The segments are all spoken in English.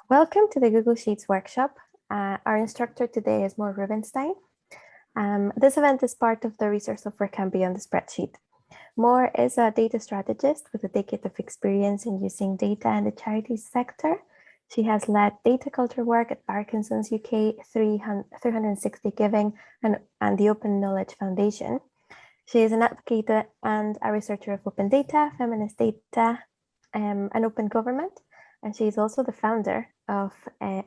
Welcome to the Google Sheets workshop. Our instructor today is Mor Rubinstein. This event is part of the resource software campaign on the Spreadsheet. Mor is a data strategist with a decade of experience in using data in the charities sector. She has led data culture work at Parkinson's UK, 360 Giving, and the Open Knowledge Foundation. She is an advocate and a researcher of open data, feminist data, and open government. And she is also the founder of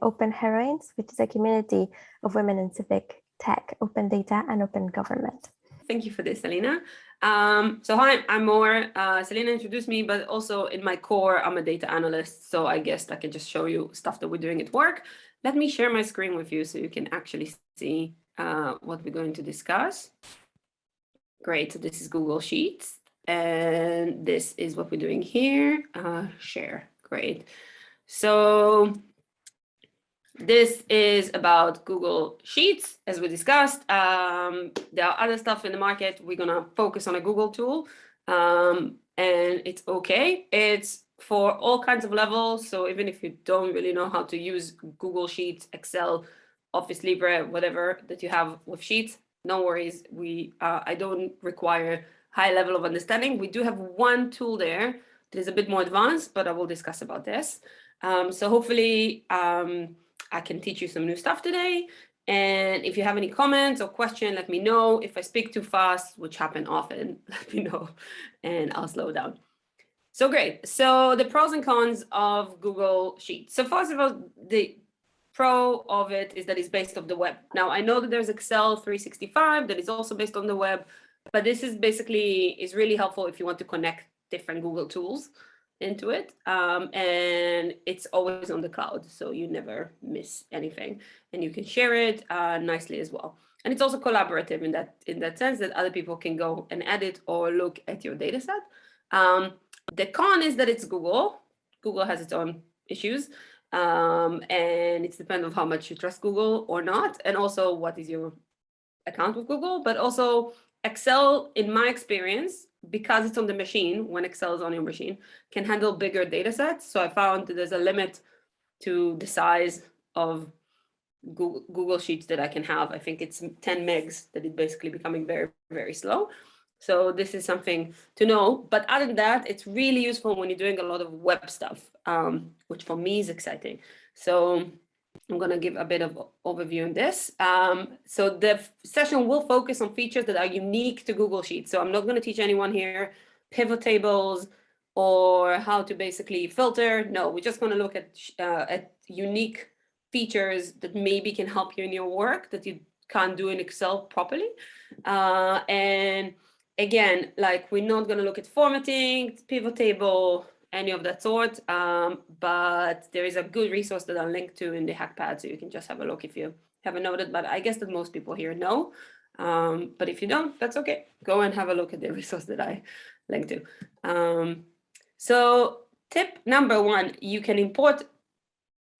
Open Heroines, which is a community of women in civic tech, open data, and open government. Thank you for this, Selena. So hi, I'm Mor. Selena introduced me, but also in my core, I'm a data analyst. So I guess I can just show you stuff that we're doing at work. Let me share my screen with you so you can actually see what we're going to discuss. Great, so this is Google Sheets. And this is what we're doing here. Share, great. So this is about Google Sheets, as we discussed. There are other stuff in the market. We're gonna focus on a Google tool, and it's okay. It's for all kinds of levels. So even if you don't really know how to use Google Sheets, Excel, Office Libre, whatever that you have with Sheets, no worries. I don't require high level of understanding. We do have one tool there that is a bit more advanced, but I will discuss about this. So hopefully I can teach you some new stuff today. And if you have any comments or questions, let me know. If I speak too fast, which happen often, let me know and I'll slow down. So great. So the pros and cons of Google Sheets. So first of all, the pro of it is that it's based on the web. Now I know that there's Excel 365 that is also based on the web, but this is really helpful if you want to connect different Google tools into it, and it's always on the cloud, so you never miss anything, and you can share it nicely as well. And it's also collaborative in that sense that other people can go and edit or look at your data set. The con is that it's Google. Google has its own issues, and it's dependent on how much you trust Google or not, and also what is your account with Google. But also Excel, in my experience, because it's on the machine, when Excel is on your machine, can handle bigger data sets. So I found that there's a limit to the size of Google Sheets that I can have. I think it's 10 megs that is basically becoming very, very slow. So this is something to know. But other than that, it's really useful when you're doing a lot of web stuff, which for me is exciting. So I'm going to give a bit of overview on this. So the session will focus on features that are unique to Google Sheets. So I'm not going to teach anyone here pivot tables or how to basically filter. No, we're just going to look at unique features that maybe can help you in your work that you can't do in Excel properly. And again, like, we're not going to look at formatting, pivot table, any of that sort, but there is a good resource that I'll link to in the hackpad, so you can just have a look if you haven't noted. But I guess that most people here know, but if you don't, that's okay. Go and have a look at the resource that I link to. So tip number one, you can import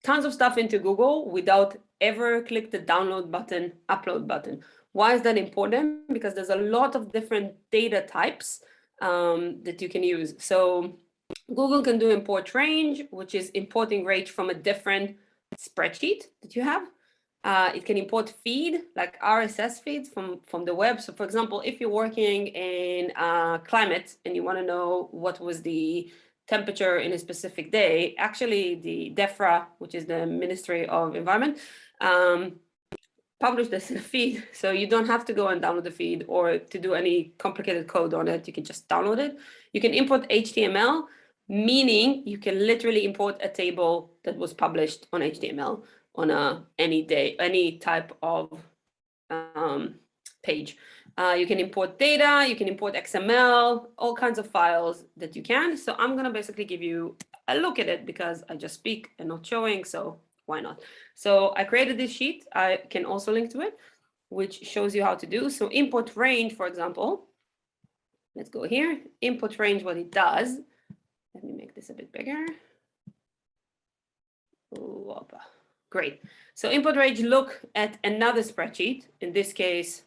tons of stuff into Google without ever click the download button, upload button. Why is that important? Because there's a lot of different data types that you can use. So Google can do import range, which is importing range from a different spreadsheet that you have. It can import feed, like RSS feeds from the web. So for example, if you're working in climate and you want to know what was the temperature in a specific day, actually the DEFRA, which is the Ministry of Environment, publish this in a feed. So you don't have to go and download the feed or to do any complicated code on it. You can just download it. You can import HTML, meaning you can literally import a table that was published on HTML on any type of page. You can import data, you can import XML, all kinds of files that you can. So I'm gonna basically give you a look at it because I just speak and not showing, so why not? So I created this sheet. I can also link to it, which shows you how to do. So import range, for example, let's go here. Import range, what it does. Let me make this a bit bigger. Whoppa. Great. So import range, look at another spreadsheet. In this case,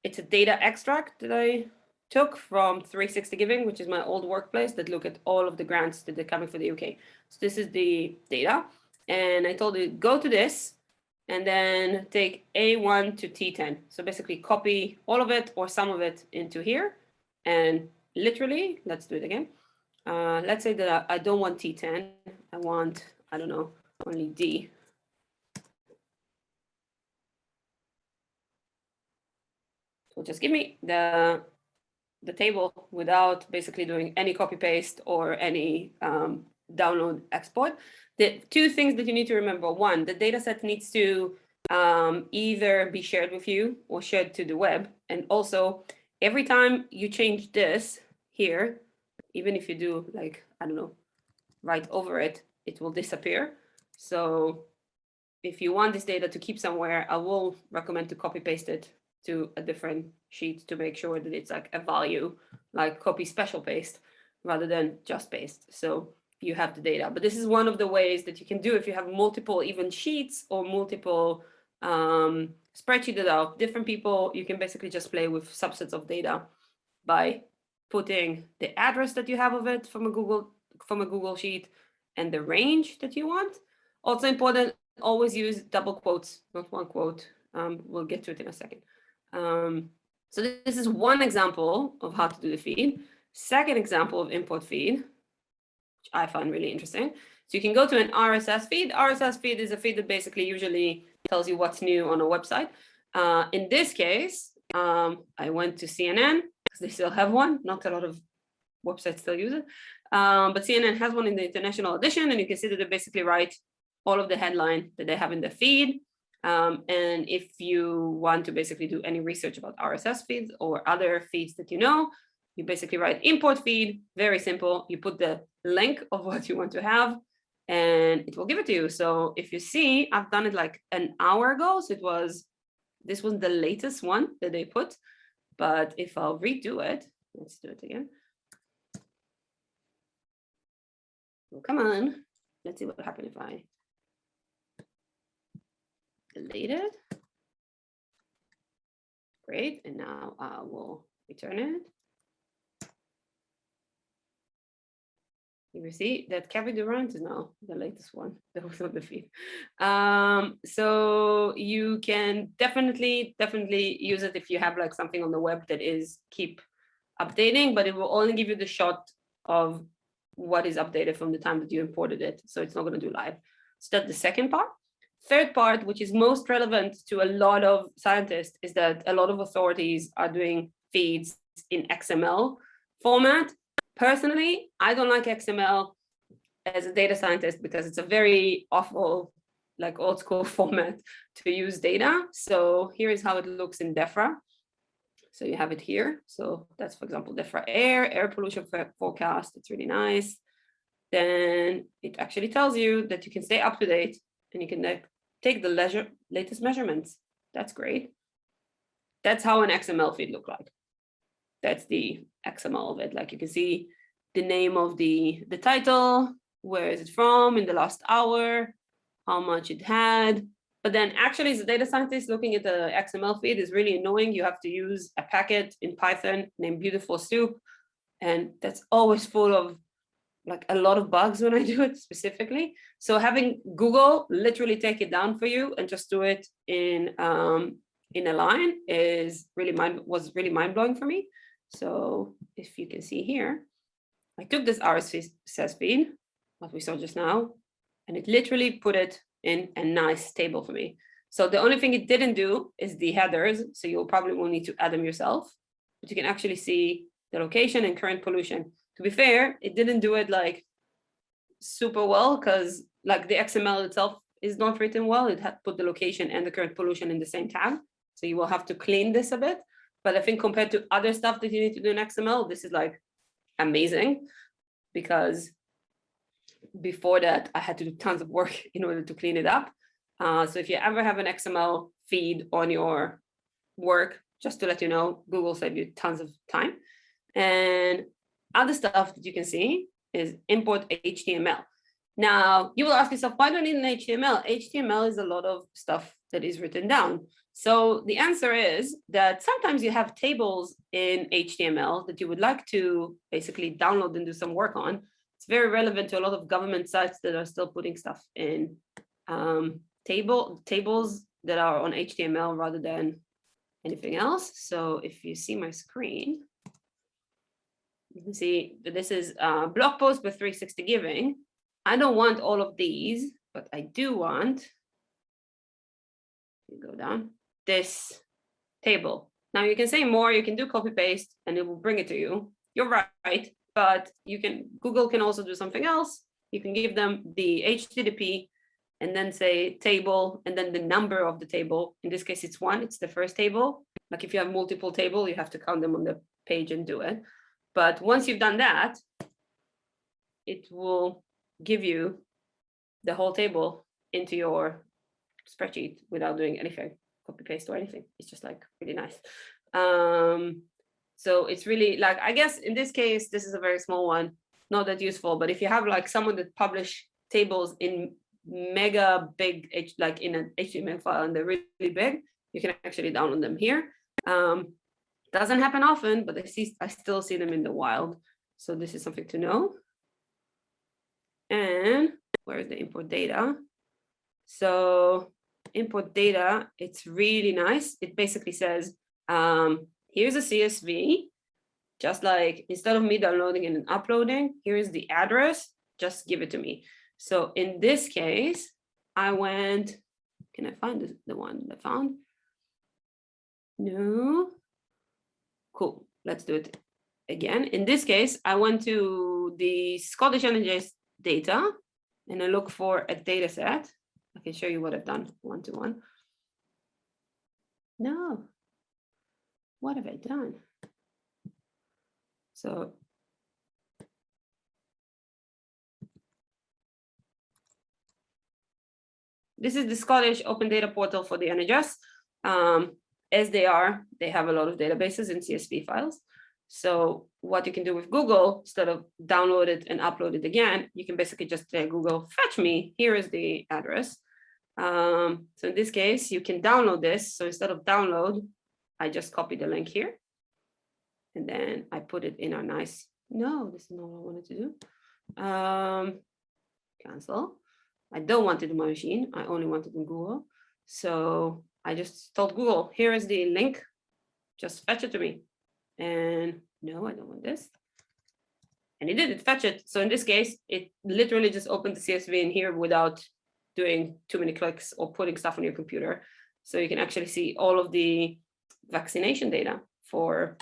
it's a data extract that I took from 360 Giving, which is my old workplace that look at all of the grants that are coming for the UK. So this is the data. and I told you, go to this, and then take A1 to T10. So basically copy all of it or some of it into here. And literally, let's do it again. Let's say that I don't want T10. I want, I don't know, only D. So just give me the table without basically doing any copy paste or any download export. The two things that you need to remember: one, the data set needs to either be shared with you or shared to the web. And also, every time you change this here, even if you do like, I don't know, right over it, it will disappear. So if you want this data to keep somewhere, I will recommend to copy paste it to a different sheet to make sure that it's like a value, like copy special paste rather than just paste. So you have the data. But this is one of the ways that you can do if you have multiple even sheets or multiple spreadsheets that are different people. You can basically just play with subsets of data by putting the address that you have of it from a Google sheet and the range that you want. Also important, always use double quotes, not one quote. We'll get to it in a second. So this is one example of how to do the feed. Second example of import feed, which I find really interesting. So you can go to an RSS feed. RSS feed is a feed that basically usually tells you what's new on a website. In this case, I went to CNN because they still have one. Not a lot of websites still use it. But CNN has one in the international edition, and you can see that they basically write all of the headline that they have in the feed. And if you want to basically do any research about RSS feeds or other feeds that you know, you basically write import feed, very simple. You put the link of what you want to have, and it will give it to you. So if you see, I've done it like an hour ago. So this was the latest one that they put. But if I'll redo it, let's do it again. Oh, come on. Let's see what happened if I delete it. Great, and now I will return it. You see that Kevin Durant is now the latest one that was on the feed. So you can definitely use it if you have like something on the web that is keep updating, but it will only give you the shot of what is updated from the time that you imported it. So it's not going to do live. So that's the second part. Third part, which is most relevant to a lot of scientists, is that a lot of authorities are doing feeds in XML format. Personally, I don't like XML as a data scientist because it's a very awful, like old school format to use data. So here is how it looks in DEFRA. So you have it here. So that's, for example, DEFRA air pollution forecast. It's really nice. Then it actually tells you that you can stay up to date and you can take the latest measurements. That's great. That's how an XML feed look like. That's the XML of it. Like you can see the name of the title, where is it from in the last hour, how much it had. But then actually as a data scientist looking at the XML feed is really annoying. You have to use a packet in Python named Beautiful Soup. And that's always full of like a lot of bugs when I do it specifically. So having Google literally take it down for you and just do it in a line was really mind-blowing for me. So if you can see here, I took this RSS feed, what we saw just now, and it literally put it in a nice table for me. So the only thing it didn't do is the headers. So you'll probably will need to add them yourself, but you can actually see the location and current pollution. To be fair, it didn't do it like super well because like the XML itself is not written well. It had put the location and the current pollution in the same tag. So you will have to clean this a bit. But I think compared to other stuff that you need to do in XML, this is like amazing because before that, I had to do tons of work in order to clean it up. So if you ever have an XML feed on your work, just to let you know, Google saved you tons of time. And other stuff that you can see is import HTML. Now, you will ask yourself, why do I need an HTML? HTML is a lot of stuff that is written down. So the answer is that sometimes you have tables in HTML that you would like to basically download and do some work on. It's very relevant to a lot of government sites that are still putting stuff in tables that are on HTML rather than anything else. So if you see my screen, you can see that this is a blog post with 360 giving. I don't want all of these, but I do want, you go down, this table. Now you can say more, you can do copy paste and it will bring it to you. You're right, but Google can also do something else. You can give them the HTTP and then say table and then the number of the table. In this case, it's 1, it's the first table. Like if you have multiple tables, you have to count them on the page and do it. But once you've done that, it will give you the whole table into your spreadsheet without doing anything, copy paste or anything. It's just like really nice. So it's really like, I guess in this case, this is a very small one, not that useful, but if you have like someone that publish tables in mega big, like in an HTML file and they're really big, you can actually download them here. Doesn't happen often, but I still see them in the wild. So this is something to know. And where's the import data? So import data, it's really nice. It basically says, here's a CSV, just like instead of me downloading it and uploading, here's the address, just give it to me. So in this case, I went, can I find the one that I found? No. Cool, let's do it again. In this case, I went to the Scottish NHS data and I look for a data set. I can show you what I've done one-to-one. No, what have I done? So this is the Scottish Open Data Portal for the NHS. As they have a lot of databases and CSV files. So what you can do with Google, instead of download it and upload it again, you can basically just say, Google, fetch me, here is the address. So in this case, you can download this. So instead of download, I just copy the link here. And then I put it in our nice, no, this is not what I wanted to do. Cancel. I don't want it in my machine. I only want it in Google. So I just told Google, here is the link, just fetch it to me. And no, I don't want this. And it did fetch it. So in this case, it literally just opened the CSV in here without doing too many clicks or putting stuff on your computer. So you can actually see all of the vaccination data for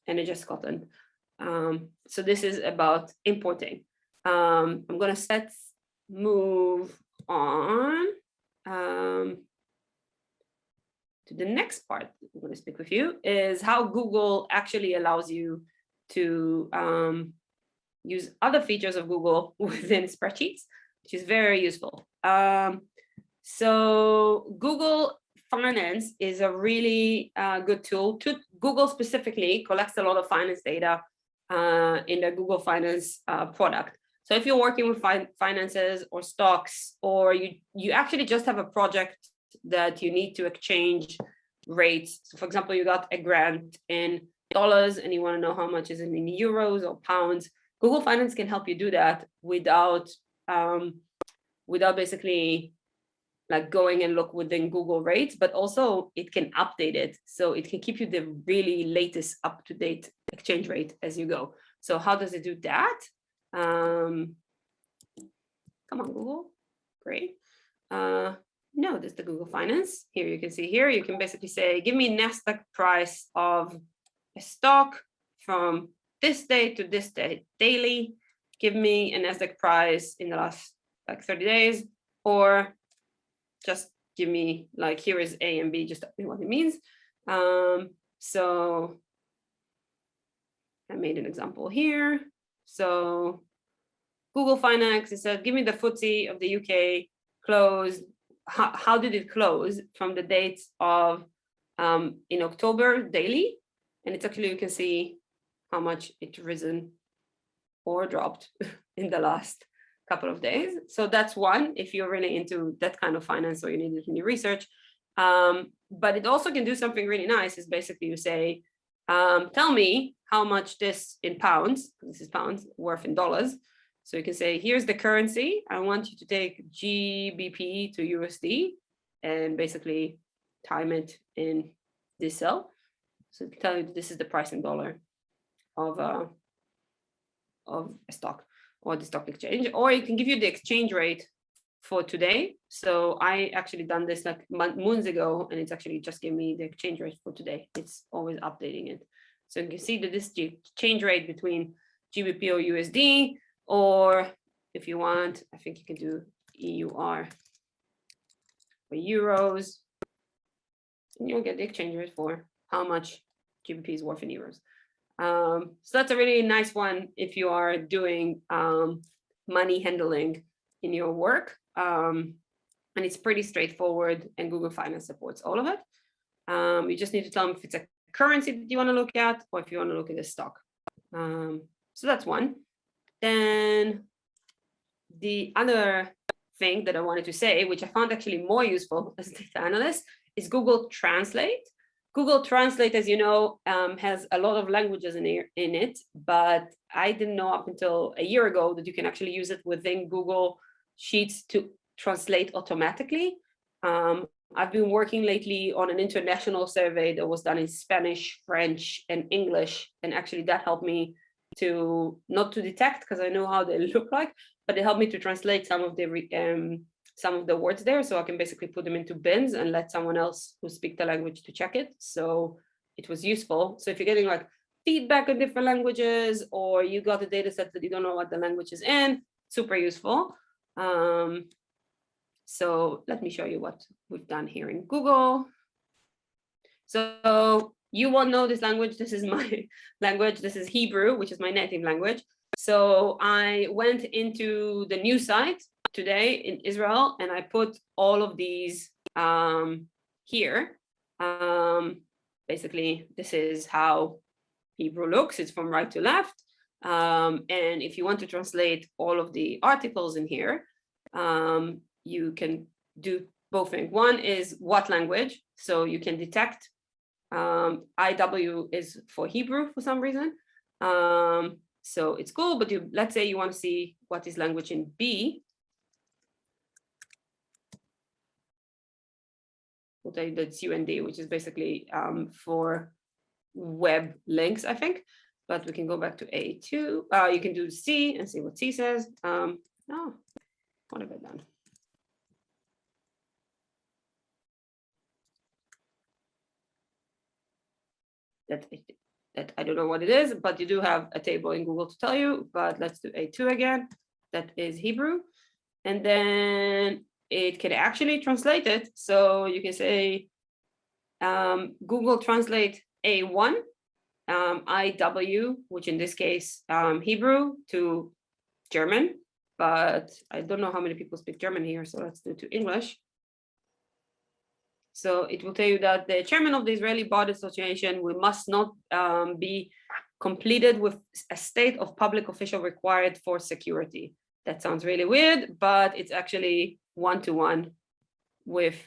NHS Scotland. So this is about importing. I'm going to move on to the next part I'm going to speak with you is how Google actually allows you to use other features of Google within spreadsheets, which is very useful. So Google Finance is a really good tool. Google specifically collects a lot of finance data in the Google Finance product. So if you're working with finances or stocks, or you actually just have a project that you need to exchange rates. So for example, you got a grant in dollars and you want to know how much is it in euros or pounds. Google Finance can help you do that without basically like going and look within Google rates, but also it can update it. So it can keep you the really latest up-to-date exchange rate as you go. So how does it do that? Come on, Google. Great. No, this is the Google Finance. Here you can see here, you can basically say, give me Nasdaq price of a stock from this day to this day daily. Give me a Nasdaq price in the last like 30 days, or just give me like, here is A and B, just tell me what it means. So I made an example here. So Google Finance, it said, give me the FTSE of the UK closed. How did it close from the dates of in October daily? And it's actually, you can see how much it's risen or dropped in the last couple of days. So that's one, if you're really into that kind of finance or you need it in your research. But it also can do something really nice, is basically you say, tell me how much this in pounds, this is pounds, worth in dollars. So you can say, here's the currency. I want you to take GBP to USD and basically time it in this cell. So to tell you this is the price in dollar of a stock or the stock exchange, or it can give you the exchange rate for today. So I actually done this like months ago, and it's actually just gave me the exchange rate for today. It's always updating it. So you can see that this exchange rate between GBP or USD, or if you want, I think you can do EUR for euros, and you'll get the exchange rate for how much GBP is worth in euros. So that's a really nice one if you are doing money handling in your work. And it's pretty straightforward, and Google Finance supports all of it. You just need to tell them if it's a currency that you want to look at, or if you want to look at a stock. So that's one. Then the other thing that I wanted to say, which I found actually more useful as a data analyst, is Google Translate. Google Translate, as you know, has a lot of languages in it, but I didn't know up until a year ago that you can actually use it within Google Sheets to translate automatically. I've been working lately on an international survey that was done in Spanish, French, and English, and actually that helped me to not to detect, because I know how they look like, but it helped me to translate some of the words there, so I can basically put them into bins and let someone else who speaks the language to check it. So it was useful. So if you're getting like feedback on different languages, or you got a data set that you don't know what the language is in, super useful. So let me show you what we've done here in Google. So you won't know this language. This is my language. This is Hebrew, which is my native language. So I went into the new site today in Israel, and I put all of these here. Basically, this is how Hebrew looks. It's from right to left. And if you want to translate all of the articles in here, you can do both things. One is what language, so you can detect. IW is for Hebrew for some reason. So it's cool, but let's say you want to see what is language in B. We'll tell you that's UND, which is basically for web links, I think. But we can go back to A2. You can do C and see what C says. Oh, what have I done? That I don't know what it is, but you do have a table in Google to tell you. But let's do A2 again. That is Hebrew. And then it can actually translate it. So you can say Google Translate A1, IW, which in this case, Hebrew to German. But I don't know how many people speak German here, so let's do it to English. So it will tell you that the chairman of the Israeli Bar Association, we must not be completed with a state of public official required for security. That sounds really weird, but it's actually one-to-one with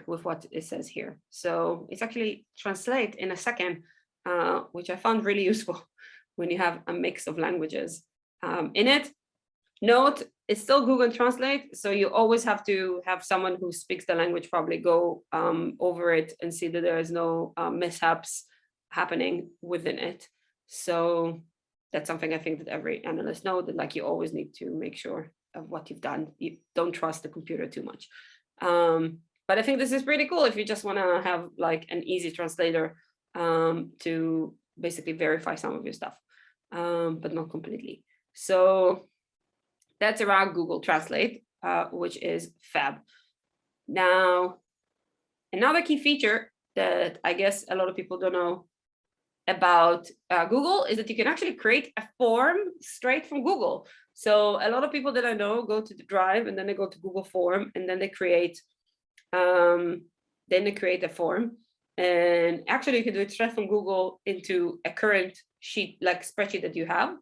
what it says here. So it's actually translate in a second, which I found really useful when you have a mix of languages in it. Note, it's still Google Translate, so you always have to have someone who speaks the language probably go over it and see that there is no mishaps happening within it. So that's something I think that every analyst knows, that like you always need to make sure of what you've done. You don't trust the computer too much. But I think this is pretty cool if you just want to have like an easy translator to basically verify some of your stuff, but not completely. So that's around Google Translate, which is fab. Now, another key feature that I guess a lot of people don't know about Google is that you can actually create a form straight from Google. So a lot of people that I know go to the Drive and then they go to Google Form and then they create a form. And actually you can do it straight from Google into a current sheet, like spreadsheet that you have.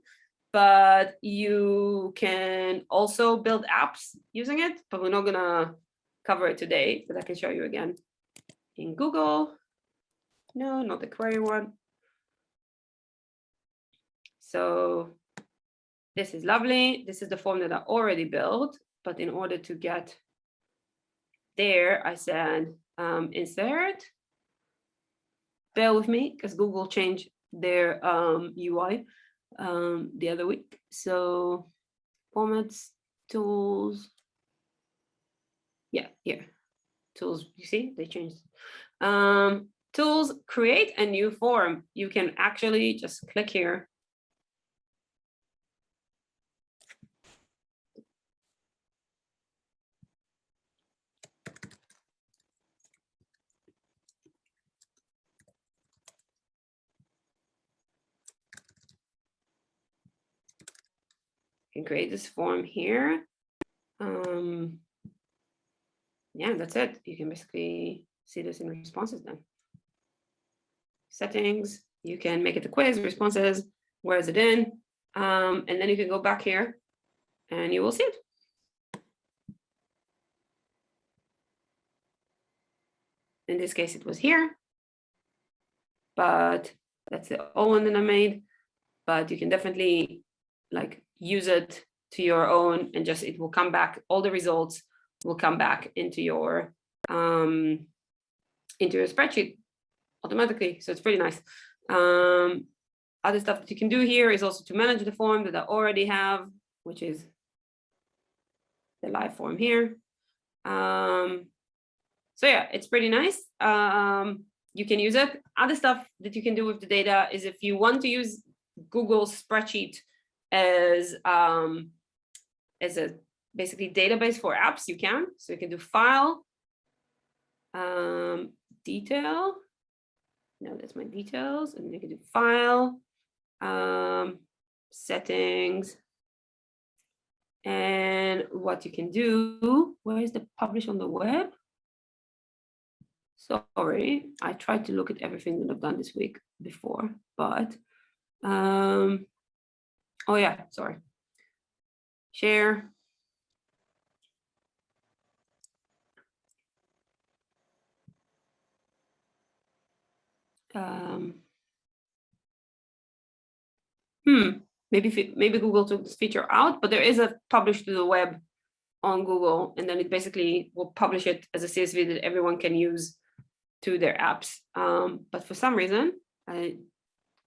But you can also build apps using it, but we're not gonna cover it today, but I can show you again in Google. No, not the query one. So this is lovely. This is the form that I already built, but in order to get there, I said insert. Bear with me because Google changed their UI the other week. So formats, tools. Yeah, here. Tools, you see, they changed. Tools, create a new form. You can actually just click here. You can create this form here. Yeah, that's it. You can basically see this in responses then. Settings, you can make it a quiz, responses, where is it in? And then you can go back here and you will see it. In this case, it was here, but that's the old one that I made. But you can definitely like use it to your own and just, it will come back, all the results will come back into your spreadsheet automatically. So it's pretty nice. Other stuff that you can do here is also to manage the form that I already have, which is the live form here. So yeah, it's pretty nice. You can use it. Other stuff that you can do with the data is if you want to use Google Spreadsheet as a basically database for apps, you can. So you can do file, detail. No, that's my details. And you can do file, settings. And what you can do, where is the publish on the web? Sorry, I tried to look at everything that I've done this week before, but oh yeah, sorry. Share. Maybe Google took this feature out, but there is a publish to the web on Google, and then it basically will publish it as a CSV that everyone can use to their apps. But for some reason, I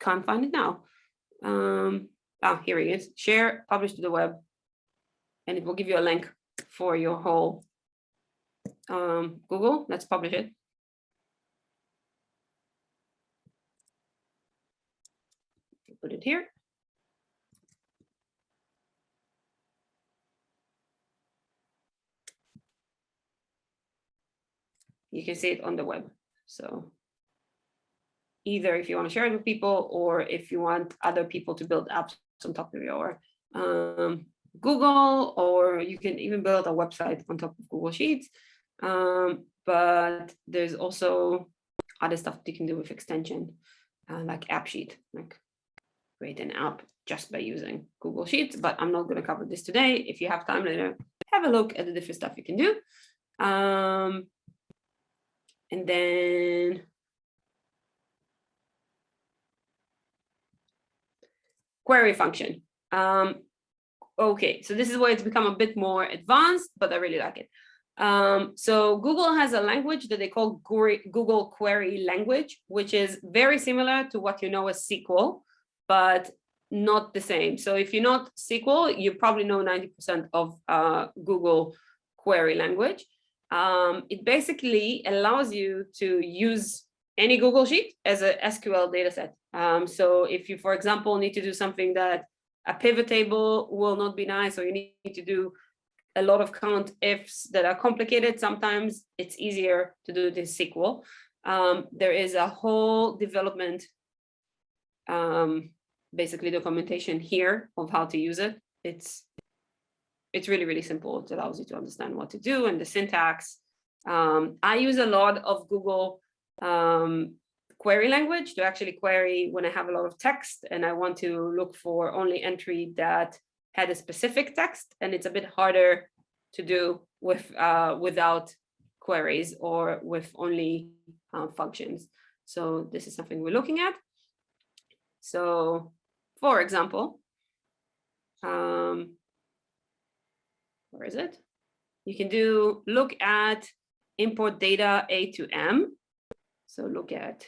can't find it now. Here it is. Share, publish to the web, and it will give you a link for your whole Google. Let's publish it. Put it here. You can see it on the web. So either if you want to share it with people or if you want other people to build apps on top of your Google, or you can even build a website on top of Google Sheets. But there's also other stuff that you can do with extension, like AppSheet, like create an app just by using Google Sheets. But I'm not going to cover this today. If you have time later, have a look at the different stuff you can do. And then query function. Okay, so this is where it's become a bit more advanced, but I really like it. So Google has a language that they call Google Query Language, which is very similar to what you know as SQL, but not the same. So if you know SQL, you probably know 90% of Google Query Language. It basically allows you to use any Google Sheet as a SQL dataset. So if you, for example, need to do something that a pivot table will not be nice, or you need to do a lot of count ifs that are complicated, sometimes it's easier to do this SQL. There is a whole development, basically documentation here of how to use it. It's really, really simple. It allows you to understand what to do and the syntax. I use a lot of Google query language to actually query when I have a lot of text and I want to look for only entry that had a specific text, and it's a bit harder to do with without queries or with only functions. So this is something we're looking at. So for example, where is it? You can do look at import data A to M. So look at,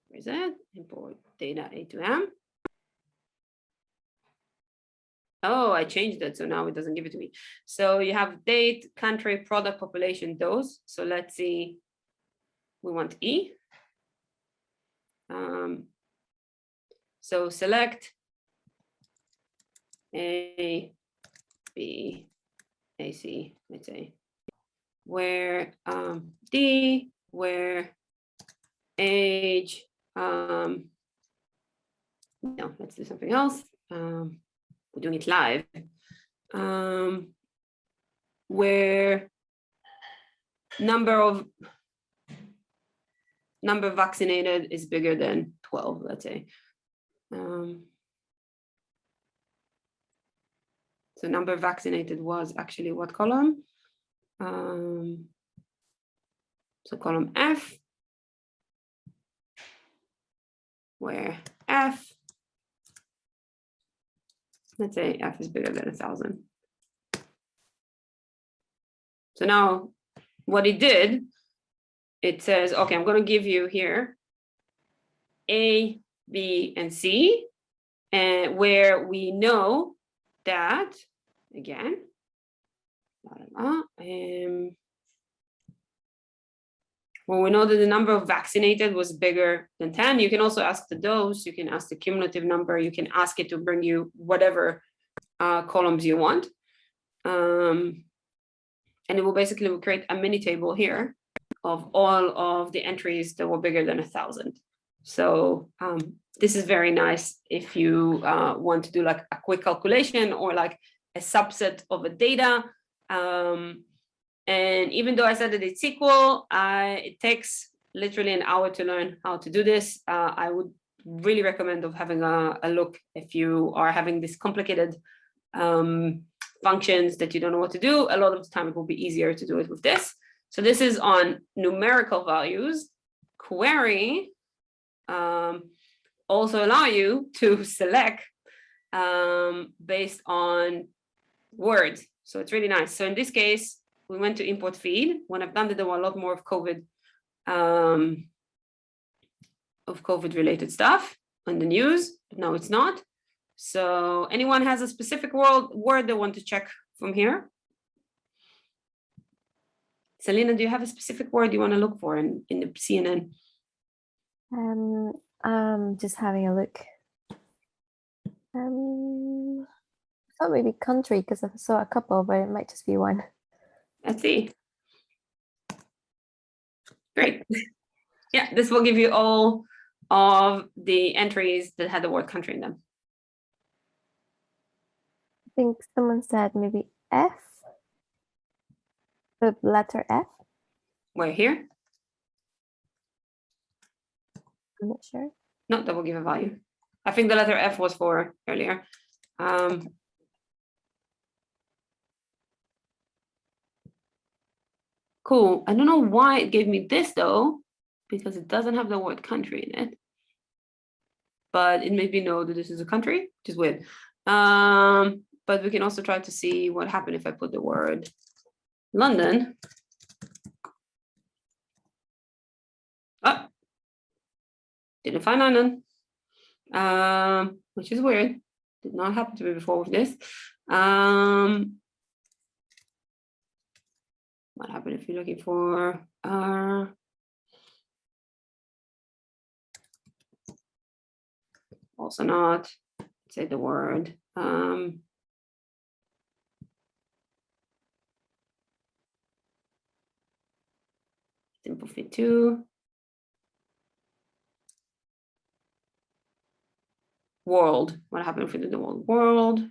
where is it? Import data A to M. Oh, I changed it, so now it doesn't give it to me. So you have date, country, product, population, dose. So let's see, we want E. So select A, B, A, C, let's say, where D, where age, no, let's do something else. We're doing it live. Where number vaccinated is bigger than 12, let's say. So number vaccinated was actually what column? So column F, where F, let's say F is bigger than 1,000. So now what it did, it says, okay, I'm going to give you here A, B, and C, and where we know that, again, when we know that the number of vaccinated was bigger than 10, you can also ask the dose, you can ask the cumulative number, you can ask it to bring you whatever columns you want. And it will basically create a mini table here of all of the entries that were bigger than 1,000. So this is very nice if you want to do like a quick calculation or like a subset of a data. And even though I said that it's SQL, it takes literally an hour to learn how to do this. I would really recommend of having a look if you are having this complicated functions that you don't know what to do. A lot of the time it will be easier to do it with this. So this is on numerical values. Query also allow you to select based on words. So it's really nice. So in this case, we went to import feed. When I've done it, there were a lot more of COVID related stuff on the news, but now it's not. So anyone has a specific word they want to check from here? Selena, do you have a specific word you want to look for in the CNN? Just having a look. I thought maybe country because I saw a couple, but it might just be one. Let's see. Great. Yeah, this will give you all of the entries that had the word country in them. I think someone said maybe F, the letter F. Where here? I'm not sure. No, that will give a value. I think the letter F was for earlier. Cool. I don't know why it gave me this though, because it doesn't have the word country in it. But it made me know that this is a country, which is weird. But we can also try to see what happened if I put the word London. Oh, didn't find London, which is weird. Did not happen to me before with this. What happened if you're looking for also not say the word simple fit 2 world. What happened if we did the word world?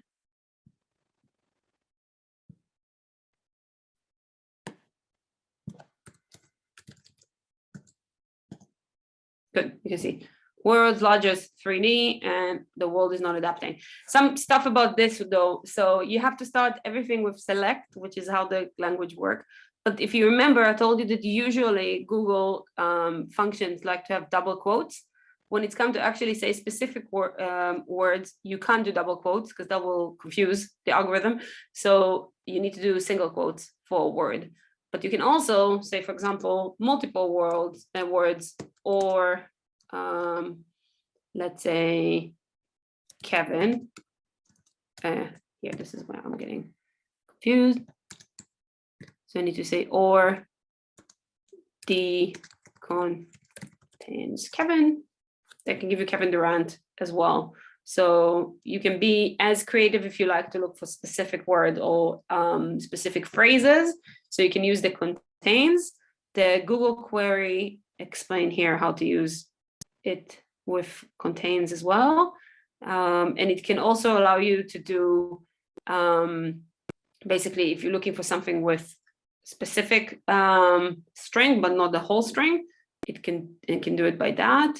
Good, you can see world's largest 3D and the world is not adapting. Some stuff about this though. So you have to start everything with select, which is how the language works. But if you remember, I told you that usually Google functions like to have double quotes. when it's come to actually say specific words, you can't do double quotes because that will confuse the algorithm. So you need to do single quotes for a word. But you can also say, for example, multiple words, or let's say Kevin. Here, this is where I'm getting confused. So I need to say, or D contains Kevin. That can give you Kevin Durant as well. So you can be as creative if you like to look for specific word or specific phrases. So you can use the contains. The Google query explain here how to use it with contains as well. And it can also allow you to do, basically, if you're looking for something with specific string, but not the whole string, it can do it by that.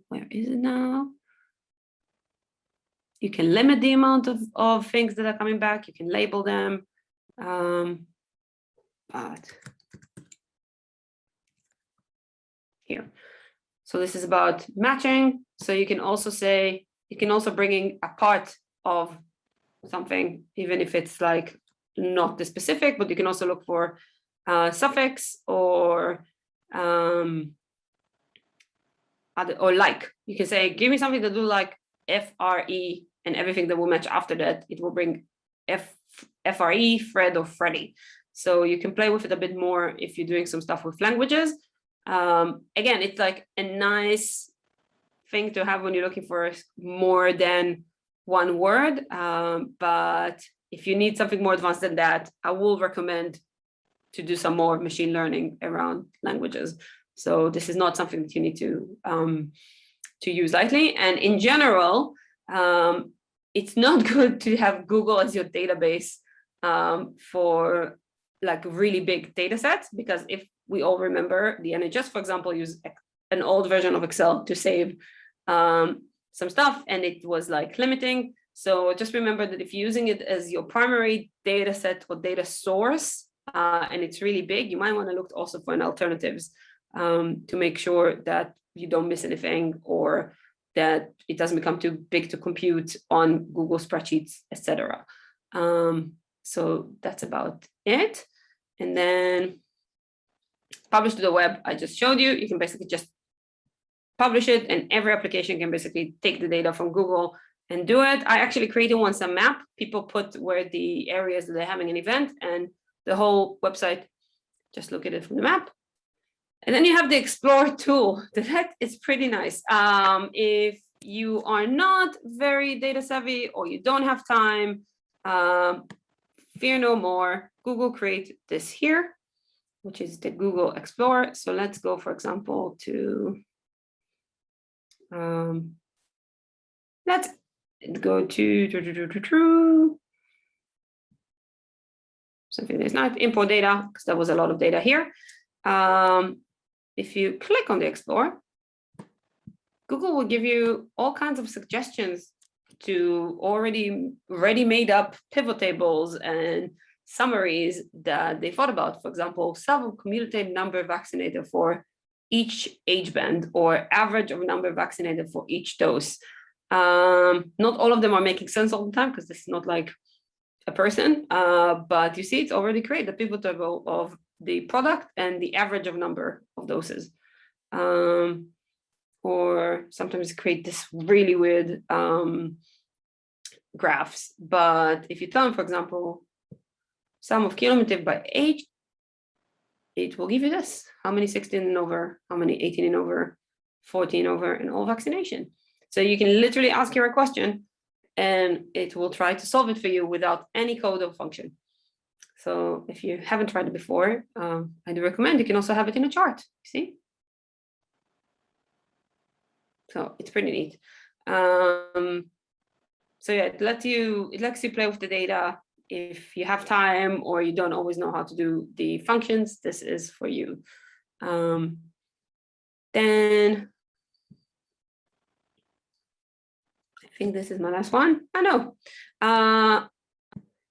Where is it now? You can limit the amount of things that are coming back. You can label them. But here. So this is about matching. So you can also say, you can also bring in a part of something, even if it's like not the specific, but you can also look for suffix or like. You can say, give me something to do like FRE, and everything that will match after that, it will bring FRE, Fred, or Freddy. So you can play with it a bit more if you're doing some stuff with languages. Again, it's like a nice thing to have when you're looking for more than one word. But if you need something more advanced than that, I will recommend to do some more machine learning around languages. So this is not something that you need to use lightly. And in general, it's not good to have Google as your database for like really big data sets, because if we all remember, the NHS, for example, used an old version of Excel to save some stuff, and it was like limiting. So just remember that if you're using it as your primary data set or data source, and it's really big, you might want to look also for alternatives to make sure that you don't miss anything, or that it doesn't become too big to compute on Google Spreadsheets, etc. So that's about it. And then publish to the web, I just showed you. You can basically just publish it, and every application can basically take the data from Google and do it. I actually created once a map. People put where the areas that they're having an event, and the whole website, just look at it from the map. And then you have the Explore tool. That is pretty nice. If you are not very data savvy or you don't have time, fear no more. Google create this here, which is the Google Explorer. So let's go, for example, to, let's go to something that's not import data, because there was a lot of data here. If you click on the Explorer, Google will give you all kinds of suggestions to already made up pivot tables and summaries that they thought about. For example, cumulative number vaccinated for each age band, or average of number vaccinated for each dose. Not all of them are making sense all the time, because this is not like a person, but you see it's already created the pivot table of the product and the average of number of doses. Or sometimes create this really weird graphs. But if you tell them, for example, sum of cumulative by age, it will give you this: how many 16 and over, how many 18 and over, 14 over, and all vaccination. So you can literally ask your question, and it will try to solve it for you without any code or function. So if you haven't tried it before, I do recommend. You can also have it in a chart, see? So it's pretty neat. So yeah, it lets you play with the data. If you have time or you don't always know how to do the functions, this is for you. Then I think this is my last one. I know.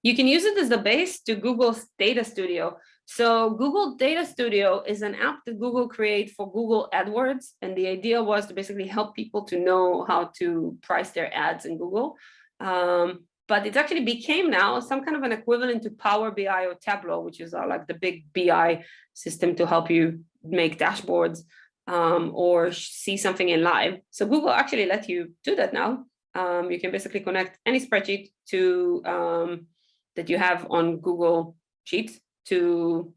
You can use it as the base to Google's Data Studio. So Google Data Studio is an app that Google created for Google AdWords. And the idea was to basically help people to know how to price their ads in Google. But it actually became now some kind of an equivalent to Power BI or Tableau, which is like the big BI system to help you make dashboards or see something in live. So Google actually let you do that now. You can basically connect any spreadsheet to that you have on Google Sheets to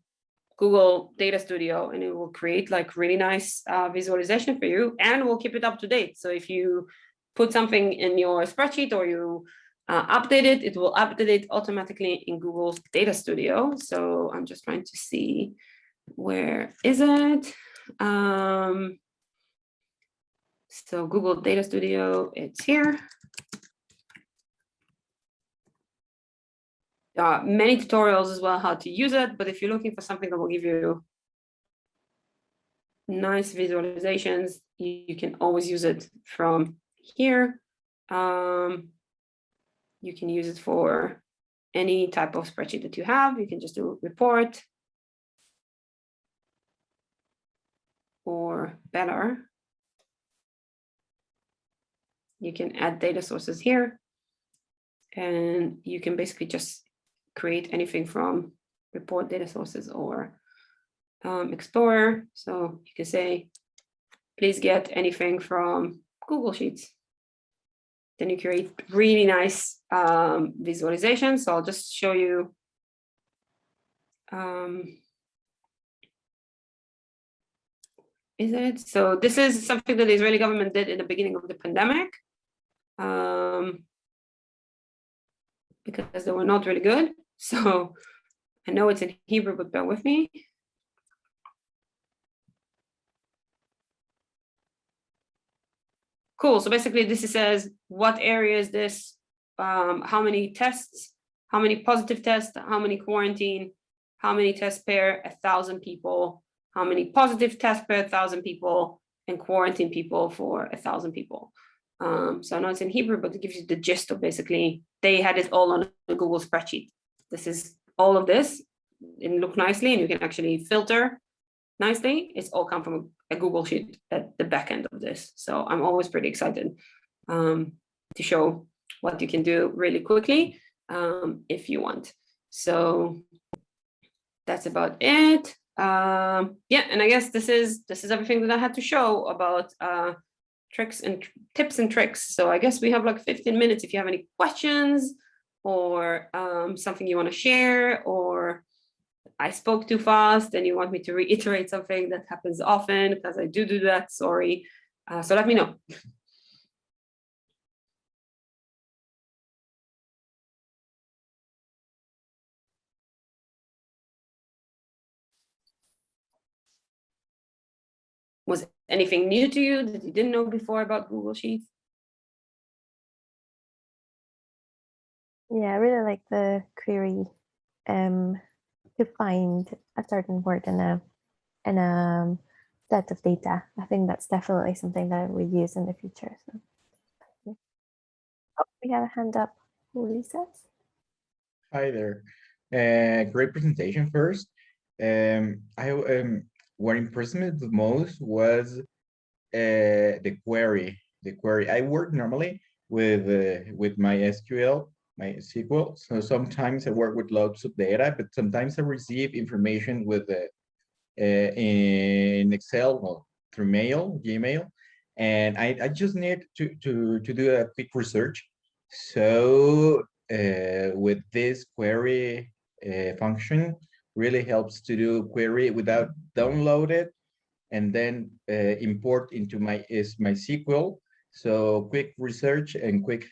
Google Data Studio, and it will create like really nice visualization for you, and will keep it up to date. So if you put something in your spreadsheet or you update it, it will update it automatically in Google Data Studio. So I'm just trying to see, where is it? So Google Data Studio, it's here. Many tutorials as well how to use it, but if you're looking for something that will give you nice visualizations, you can always use it from here. You can use it for any type of spreadsheet that you have. You can just do report, or better, you can add data sources here, and you can basically just create anything from report data sources or Explorer. So you can say, please get anything from Google Sheets. Then you create really nice visualizations. So I'll just show you. Is it? So this is something that the Israeli government did in the beginning of the pandemic. Because they were not really good. So I know it's in Hebrew, but bear with me. Cool. So basically this says what area is this, how many tests, how many positive tests, how many quarantine, how many tests per 1,000 people, how many positive tests per 1,000 people, and quarantine people for 1,000 people. So I know it's in Hebrew, but it gives you the gist of basically, they had it all on a Google spreadsheet. This is all of this. It looked nicely, and you can actually filter nicely. It's all come from a Google sheet at the back end of this. So I'm always pretty excited to show what you can do really quickly if you want. So that's about it. Yeah, and I guess this is everything that I had to show about tricks and tips and tricks. So I guess we have like 15 minutes if you have any questions or something you want to share, or I spoke too fast and you want me to reiterate something that happens often, because I do that, sorry. So let me know. Was anything new to you that you didn't know before about Google Sheets? Yeah, I really like the query to find a certain word in a set of data. I think that's definitely something that I would use in the future. So, yeah. Oh, we have a hand up. Lisa. Hi there. Great presentation first. What impressed me the most was the query. I work normally with my SQL, my SQL. So sometimes I work with lots of data, but sometimes I receive information with in Excel or through Gmail, and I just need to do a quick research. So with this query function, really helps to do query without download it and then import into my SQL. So quick research and quick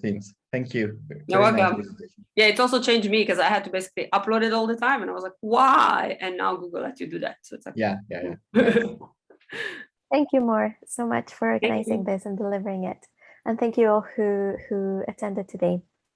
things. Thank you. You're Very welcome. nice presentation. Yeah, it's also changed me because I had to basically upload it all the time, and I was like, why? And now Google lets you do that. So it's like, Yeah. Nice. Thank you, Mor, so much for organizing this and delivering it. And thank you all who attended today.